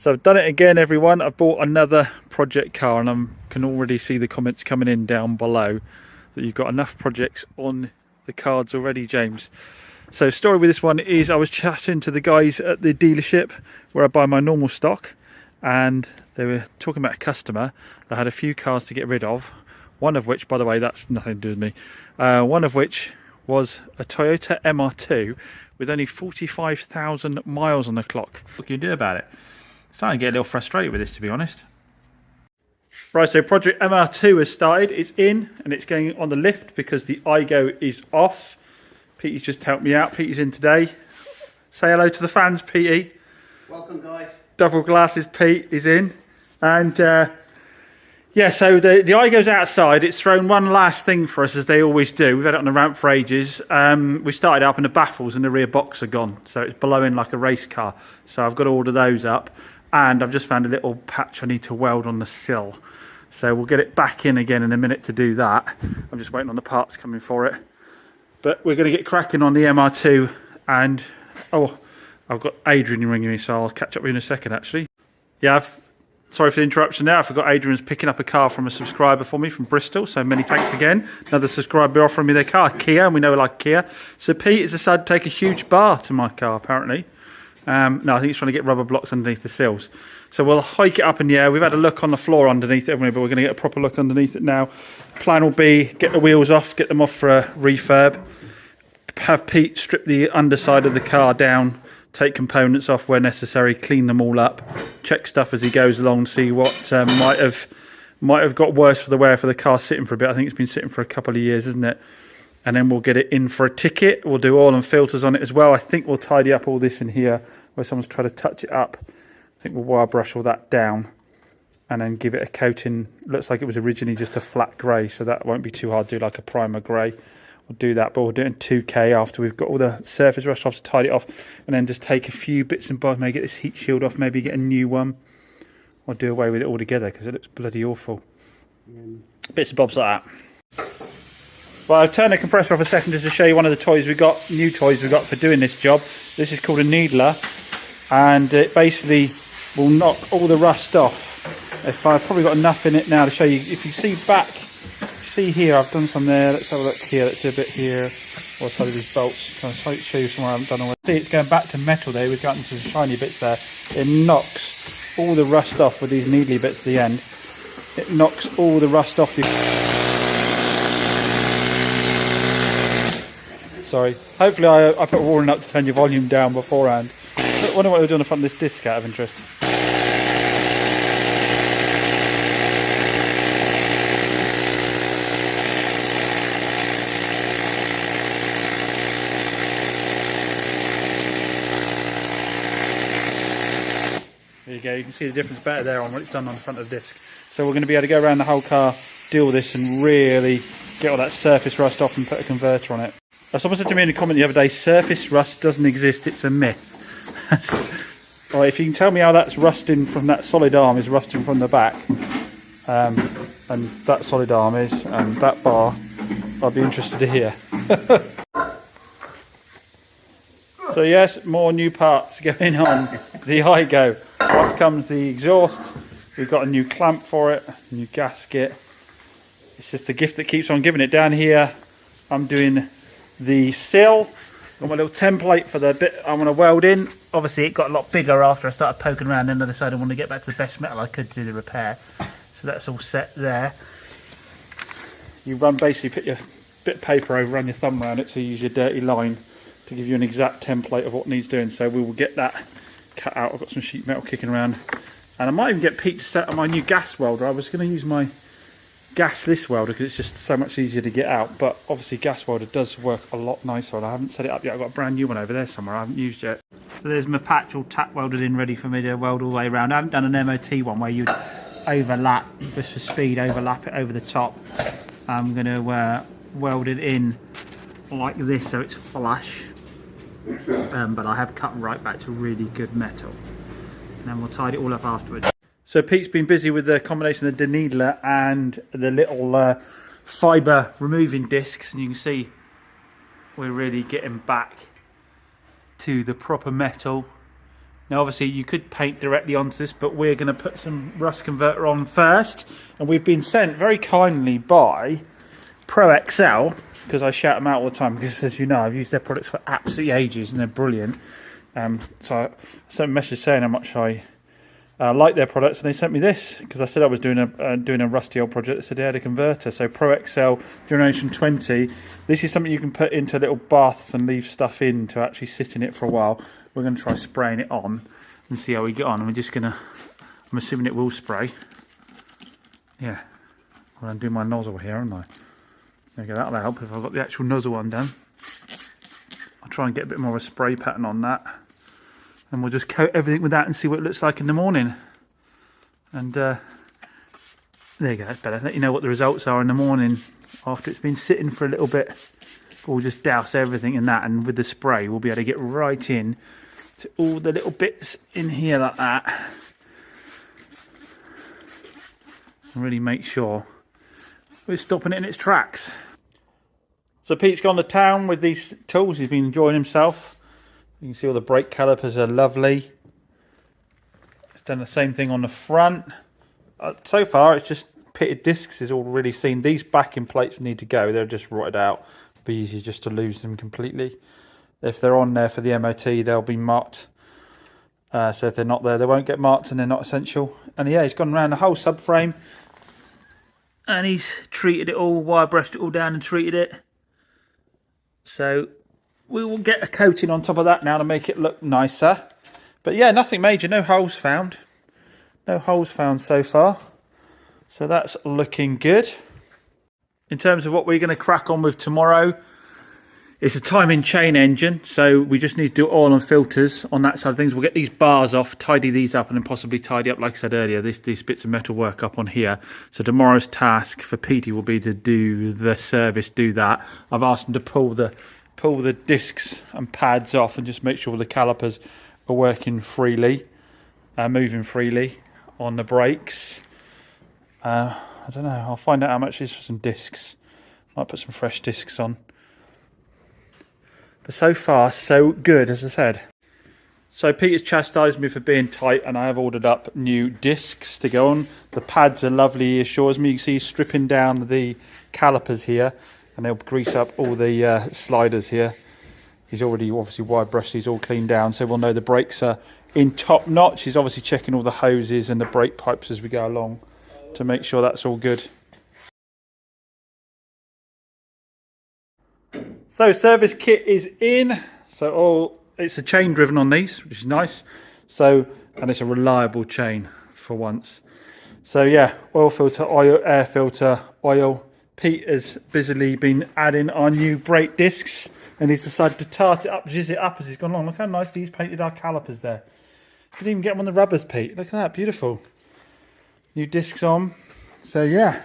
So I've done it again, everyone. I've bought another project car, and I can already see the comments coming in down below that you've got enough projects on the cards already, James. So story with this one is I was chatting to the guys at the dealership where I buy my normal stock, and they were talking about a customer that had a few cars to get rid of. One of which, by the way, that's nothing to do with me. One of which was a Toyota MR2 with only 45,000 miles on the clock. What can you do about it? Starting to get a little frustrated with this, to be honest. Right, so project MR2 has started. It's in and it's going on the lift because the IGO is off. Petey's just helped me out. Petey's in today. Say hello to the fans, Petey. Welcome, guys. Double glasses Pete is in. And yeah, so the IGO's outside. It's thrown one last thing for us, as they always do. We've had it on the ramp for ages. We started up and the baffles and the rear box are gone. So it's blowing like a race car. So I've got to order those up. And I've just found a little patch I need to weld on the sill. So we'll get it back in again in a minute to do that. I'm just waiting on the parts coming for it. But we're going to get cracking on the MR2. And, oh, I've got Adrian ringing me, so I'll catch up with you in a second, actually. Yeah, sorry for the interruption there. I forgot Adrian's picking up a car from a subscriber for me from Bristol. So many thanks again. Another subscriber offering me their car, Kia, and we know we like Kia. So Pete has decided to take a huge bar to my car, apparently. No, I think he's trying to get rubber blocks underneath the sills. So we'll hike it up in the air. We've had a look on the floor underneath it, haven't we? But we're going to get a proper look underneath it now. Plan will be get the wheels off, get them off for a refurb. Have Pete strip the underside of the car down, take components off where necessary, clean them all up, check stuff as he goes along, see what might have got worse for the wear for the car sitting for a bit. I think it's been sitting for a couple of years, isn't it? And then we'll get it in for a ticket. We'll do oil and filters on it as well. I think we'll tidy up all this in here where someone's tried to touch it up. I think we'll wire brush all that down and then give it a coating. Looks like it was originally just a flat grey, so that won't be too hard to do, like a primer grey. We'll do that, but we'll do it in 2K after we've got all the surface rust off to tidy it off, and then just take a few bits and bobs, maybe get this heat shield off, maybe get a new one, or do away with it altogether because it looks bloody awful. Bits and bobs like that. Well, I'll turn the compressor off a second just to show you one of the toys we got, new toys we got for doing this job. This is called a needler, and it basically will knock all the rust off. If I've probably got enough in it now to show you. If you see back, see here, I've done some there. Let's have a look here. Let's do a bit here. Or side of these bolts. Trying to show you somewhere I haven't done already. See, it's going back to metal there. We've got into the shiny bits there. It knocks all the rust off with these needly bits at the end. It knocks all the rust off you. Sorry. Hopefully I put a warning up to turn your volume down beforehand. I wonder what we're doing in front of this disc out of interest. There you go, you can see the difference better there on what it's done on the front of the disc. So we're going to be able to go around the whole car, do all this and really get all that surface rust off and put a converter on it. Someone said to me in a comment the other day, surface rust doesn't exist, it's a myth. Alright, if you can tell me how that's rusting from that solid arm is rusting from the back, and that solid arm is, and that bar, I'll be interested to hear. So yes, more new parts going on the IGO. Off comes the exhaust. We've got a new clamp for it, a new gasket. It's just a gift that keeps on giving. It down here, I'm doing the sill. Got my little template for the bit I want to weld in. Obviously it got a lot bigger after I started poking around, and I decided I want to get back to the best metal I could to do the repair. So that's all set there. You basically put your bit of paper over, run your thumb around it, so you use your dirty line to give you an exact template of what needs doing. So we will get that cut out. I've got some sheet metal kicking around, and I might even get Pete to set up my new gas welder. I was going to use my gasless welder because it's just so much easier to get out, but obviously gas welder does work a lot nicer, and I haven't set it up yet. I've got a brand new one over there somewhere I haven't used yet. So there's my patch all tack welded in, ready for me to weld all the way around. I haven't done an MOT one where you'd overlap, just for speed, overlap it over the top. I'm going to weld it in like this so it's flush, but I have cut right back to really good metal, and then we'll tidy it all up afterwards. So Pete's been busy with the combination of the needler and the little fibre removing discs, and you can see we're really getting back to the proper metal. Now obviously you could paint directly onto this, but we're going to put some rust converter on first. And we've been sent very kindly by Pro XL, because I shout them out all the time, because as you know, I've used their products for absolutely ages and they're brilliant. So I sent a message saying how much I like their products, and they sent me this because I said I was doing a rusty old project. They said they had a converter. So Pro XL Generation 20. This is something you can put into little baths and leave stuff in to actually sit in it for a while. We're going to try spraying it on and see how we get on. And we're just going to, I'm assuming it will spray. Yeah. I'm going to do my nozzle here, aren't I? There you go, that'll help if I've got the actual nozzle one done. I'll try and get a bit more of a spray pattern on that. And we'll just coat everything with that and see what it looks like in the morning. And there you go, that's better. Let you know what the results are in the morning after it's been sitting for a little bit. We'll just douse everything in that, and with the spray we'll be able to get right in to all the little bits in here like that. And really make sure we're stopping it in its tracks. So Pete's gone to town with these tools. He's been enjoying himself. You can see all the brake calipers are lovely. It's done the same thing on the front. So far it's just pitted discs is all really seen. These backing plates need to go. They're just rotted out. It'd be easy just to lose them completely. If they're on there for the MOT, they'll be marked. So if they're not there, they won't get marked and they're not essential. And yeah, he's gone around the whole subframe. And he's treated it all, wire brushed it all down and treated it. So we will get a coating on top of that now to make it look nicer. But yeah, nothing major, no holes found. No holes found so far. So that's looking good. In terms of what we're going to crack on with tomorrow, it's a timing chain engine. So we just need to do oil and filters on that side of things. We'll get these bars off, tidy these up, and then possibly tidy up, like I said earlier, these bits of metal work up on here. So tomorrow's task for Petey will be to do the service, do that. I've asked him to pull the discs and pads off and just make sure the calipers are working freely, moving freely on the brakes. I don't know, I'll find out how much it is for some discs. Might put some fresh discs on. But so far, so good, as I said. So Peter's chastised me for being tight, and I have ordered up new discs to go on. The pads are lovely, he assures me. You can see he's stripping down the calipers here, and they'll grease up all the sliders here. He's already obviously wire brushed these all cleaned down, so we'll know the brakes are in top notch. He's obviously checking all the hoses and the brake pipes as we go along to make sure that's all good. So service kit is in. So it's a chain driven on these, which is nice. So, and it's a reliable chain for once. So yeah, oil filter, oil, air filter, oil. Pete has busily been adding our new brake discs, and he's decided to tart it up, jizz it up as he's gone along. Look how nicely he's painted our calipers there. Didn't even get them on the rubbers, Pete. Look at that, beautiful. New discs on. So yeah,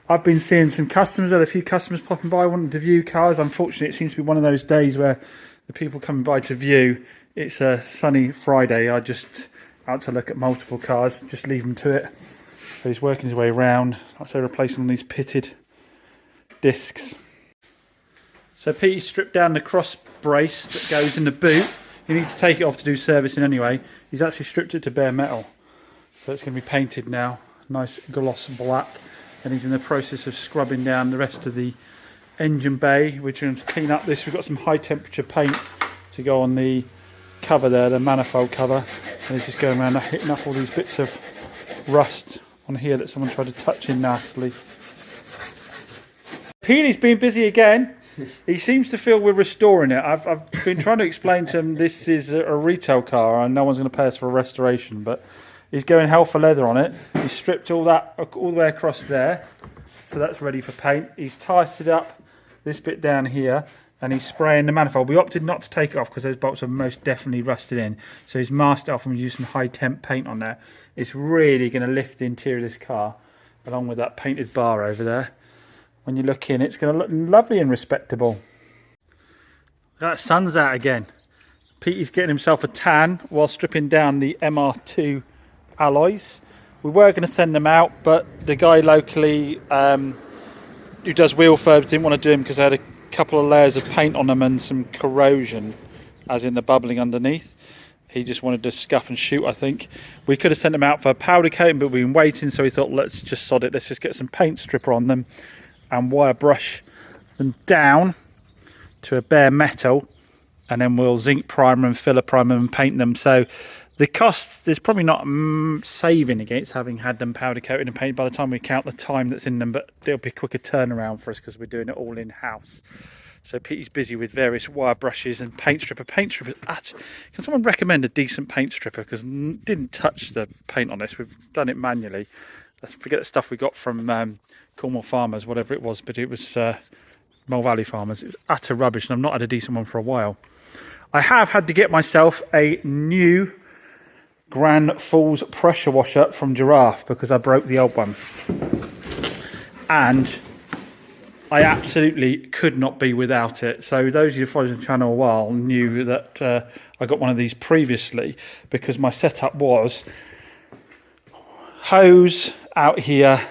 I've been seeing some customers, had a few customers popping by wanting to view cars. Unfortunately, it seems to be one of those days where the people coming by to view, it's a sunny Friday. I just out to look at multiple cars, just leave him to it. So he's working his way around. I'll say replacing all these pitted discs. So Pete stripped down the cross brace that goes in the boot. He needs to take it off to do servicing anyway. He's actually stripped it to bare metal. So it's going to be painted now. Nice gloss black. And he's in the process of scrubbing down the rest of the engine bay. We're going to clean up this. We've got some high temperature paint to go on the cover there, the manifold cover. And he's just going around hitting up all these bits of rust on here that someone tried to touch in nastily. Peely's been busy again. He seems to feel we're restoring it. I've been trying to explain to him this is a retail car and no one's going to pay us for a restoration, but he's going hell for leather on it. He's stripped all that all the way across there, so that's ready for paint. He's tightened up this bit down here, and he's spraying the manifold. We opted not to take it off because those bolts are most definitely rusted in. So he's masked it off and used some high temp paint on there. It's really going to lift the interior of this car, along with that painted bar over there. When you look in, it's going to look lovely and respectable. That sun's out again. Petey's getting himself a tan while stripping down the MR2 alloys. We were going to send them out, but the guy locally who does wheel furbs didn't want to do them because they had a couple of layers of paint on them and some corrosion, as in the bubbling underneath. He just wanted to scuff and shoot, I think. We could have sent them out for powder coating, but we've been waiting, so we thought, let's just sod it. Let's just get some paint stripper on them and wire brush them down to a bare metal, and then we'll zinc primer and filler primer and paint them. So the cost is probably not saving against having had them powder coated and painted by the time we count the time that's in them, but it'll be a quicker turnaround for us because we're doing it all in-house. So Pete's busy with various wire brushes and paint stripper. Can someone recommend a decent paint stripper? Because didn't touch the paint on this. We've done it manually. Let's forget the stuff we got from Cornwall Farmers, whatever it was, but it was Mole Valley Farmers. It was utter rubbish, and I've not had a decent one for a while. I have had to get myself a new Grand Falls pressure washer from Giraffe because I broke the old one. And I absolutely could not be without it. So those of you who followed the channel a while knew that I got one of these previously because my setup was hose out here,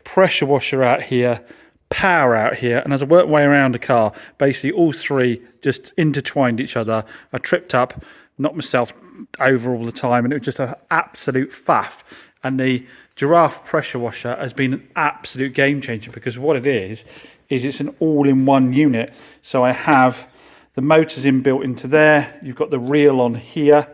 pressure washer out here, power out here, and as I worked my way around the car, basically all three just intertwined each other. I tripped up, knocked myself over all the time, and it was just an absolute faff. And the Giraffe pressure washer has been an absolute game changer because what it is it's an all-in-one unit. So I have the motors inbuilt into there, you've got the reel on here,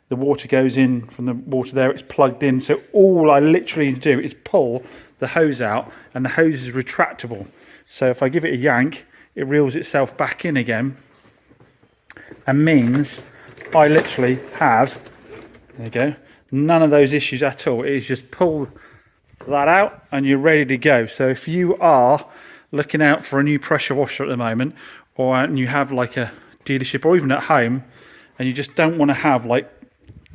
the water goes in from the water there, it's plugged in. So all I literally need to do is pull the hose out, and the hose is retractable. So if I give it a yank, it reels itself back in again, and means I literally have, there you go, none of those issues at all. It is just pull that out and you're ready to go. So if you are looking out for a new pressure washer at the moment, or you have like a dealership or even at home, and you just don't want to have like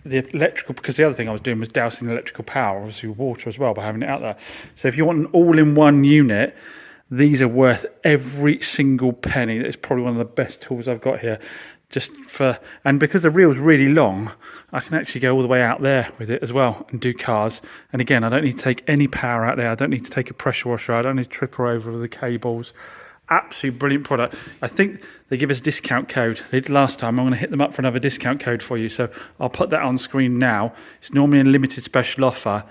the electrical, because the other thing I was doing was dousing the electrical power, obviously with water as well, by having it out there. So if you want an all-in-one unit, these are worth every single penny. It's probably one of the best tools I've got here. And because the reel's really long, I can actually go all the way out there with it as well and do cars. And again, I don't need to take any power out there. I don't need to take a pressure washer. I don't need to trip her over with the cables. Absolutely brilliant product. I think they give us a discount code. They did last time. I'm going to hit them up for another discount code for you. So I'll put that on screen now. It's normally a limited special offer.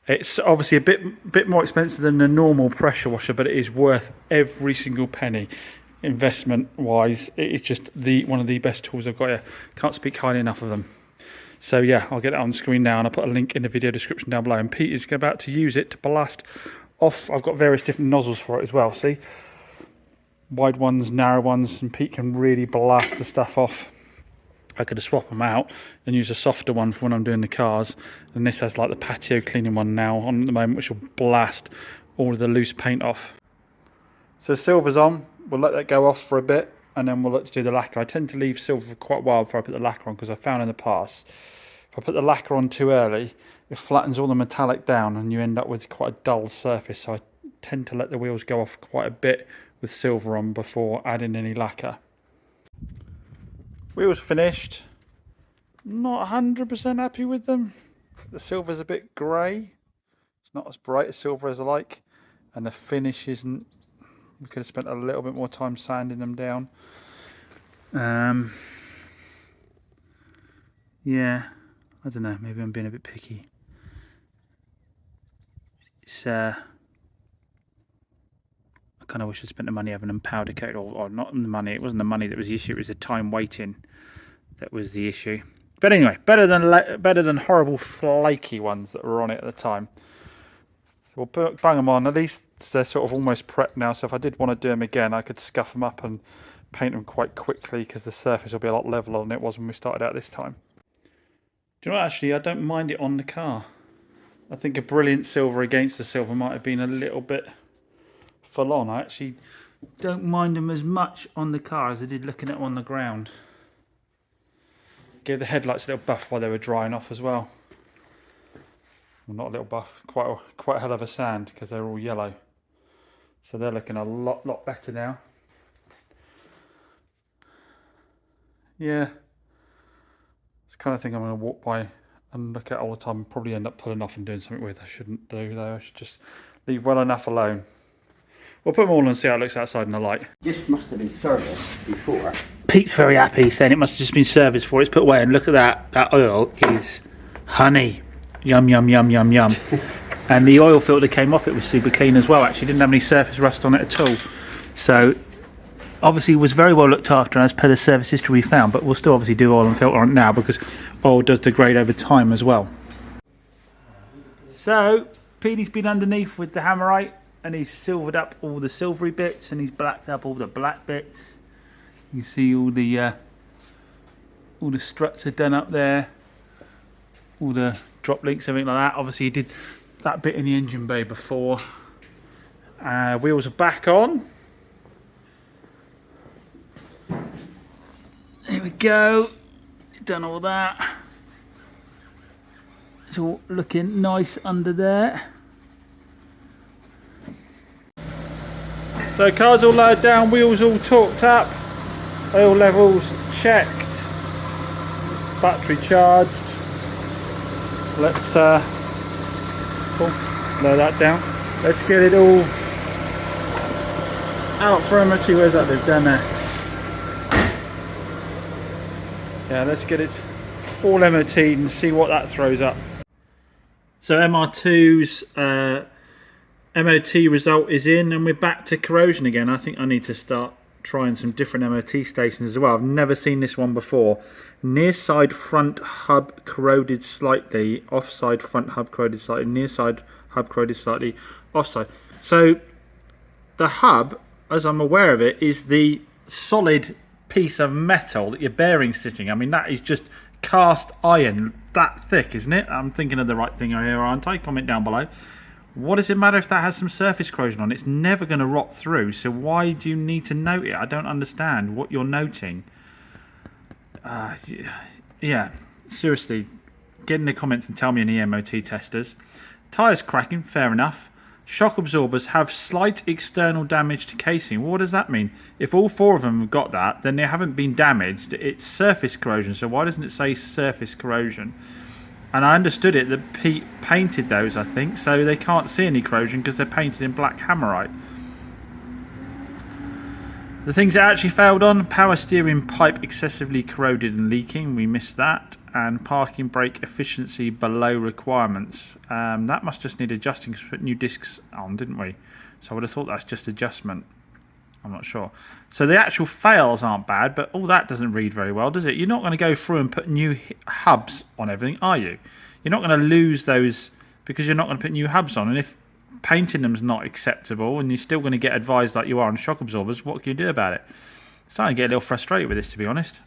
It's obviously a bit more expensive than the normal pressure washer, but it is worth every single penny. Investment wise, it is just one of the best tools I've got here. Can't speak highly enough of them. So yeah, I'll get it on screen now, and I'll put a link in the video description down below. And Pete is about to use it to blast off. I've got various different nozzles for it as well. See, wide ones, narrow ones, and Pete can really blast the stuff off. I could have swapped them out and use a softer one for when I'm doing the cars. And this has like the patio cleaning one now on at the moment, which will blast all of the loose paint off. So silver's on. We'll let that go off for a bit, and then we'll look to do the lacquer. I tend to leave silver for quite a while before I put the lacquer on, because I found in the past, if I put the lacquer on too early, it flattens all the metallic down and you end up with quite a dull surface. So I tend to let the wheels go off quite a bit with silver on before adding any lacquer. Wheels finished. Not 100% happy with them. The silver's a bit grey. It's not as bright as silver as I like, and the finish isn't. We could have spent a little bit more time sanding them down. Yeah, I don't know, maybe I'm being a bit picky. It's I kind of wish I'd spent the money having them powder coated, or not the money. It wasn't the money that was the issue, it was the time waiting that was the issue. But anyway, better than horrible flaky ones that were on it at the time. We'll bang them on. At least they're sort of almost prepped now, so if I did want to do them again, I could scuff them up and paint them quite quickly, because the surface will be a lot leveler than it was when we started out this time. Do you know what, actually, I don't mind it on the car. I think a brilliant silver against the silver might have been a little bit full on. I actually don't mind them as much on the car as I did looking at them on the ground. Gave the headlights a little buff while they were drying off as well. Well, not a little buff, quite a hell of a sand, because they're all yellow. So they're looking a lot better now. Yeah, it's the kind of thing I'm going to walk by and look at all the time and probably end up pulling off and doing something with. I shouldn't do though. I should just leave well enough alone. We'll put them all on and see how it looks outside in the light. This must have been serviced before. Pete's very happy, saying it must have just been serviced before it's put away. And look at that. That oil is honey. Yum, yum, yum, yum, yum. And the oil filter came off it was super clean as well. Actually, didn't have any surface rust on it at all. So, obviously, was very well looked after as per the service history we found. But we'll still obviously do oil and filter on it now because oil does degrade over time as well. So, Petey's been underneath with the hammerite. And he's silvered up all the silvery bits, and he's blacked up all the black bits. You see all the struts are done up there, all the drop links, everything like that. Obviously, he did that bit in the engine bay before. Wheels are back on. There we go. He's done all that. It's all looking nice under there. So car's all lowered down, wheels all torqued up, oil levels checked, battery charged. Let's lower that down. Let's get it all out for MOT. Where's that live? Down there. Yeah, let's get it all MOT'd and see what that throws up. So MR2's MOT result is in, and we're back to corrosion again. I think I need to start trying some different MOT stations as well. I've never seen this one before. Near side front hub corroded slightly, offside front hub corroded slightly, near side hub corroded slightly, offside. So the hub, as I'm aware of it, is the solid piece of metal that your bearing's sitting. I mean, that is just cast iron, that thick, isn't it? I'm thinking of the right thing here, aren't I? Comment down below. What does it matter if that has some surface corrosion on it? It's never going to rot through, so why do you need to note it? I don't understand what you're noting. Yeah, seriously, get in the comments and tell me any MOT testers. Tyres cracking, fair enough. Shock absorbers have slight external damage to casing. Well, what does that mean? If all four of them have got that, then they haven't been damaged. It's surface corrosion, so why doesn't it say surface corrosion? And I understood it that Pete painted those, I think, so they can't see any corrosion because they're painted in black hammerite. The things that actually failed on: power steering pipe excessively corroded and leaking. We missed that. And parking brake efficiency below requirements. That must just need adjusting because we put new discs on, didn't we? So I would have thought that's just adjustment. I'm not sure. So the actual fails aren't bad, but all that doesn't read very well, does it? You're not going to go through and put new hubs on everything, are you? You're not going to lose those because you're not going to put new hubs on. And if painting them's not acceptable and you're still going to get advised like you are on shock absorbers, what can you do about it? I'm starting to get a little frustrated with this, to be honest.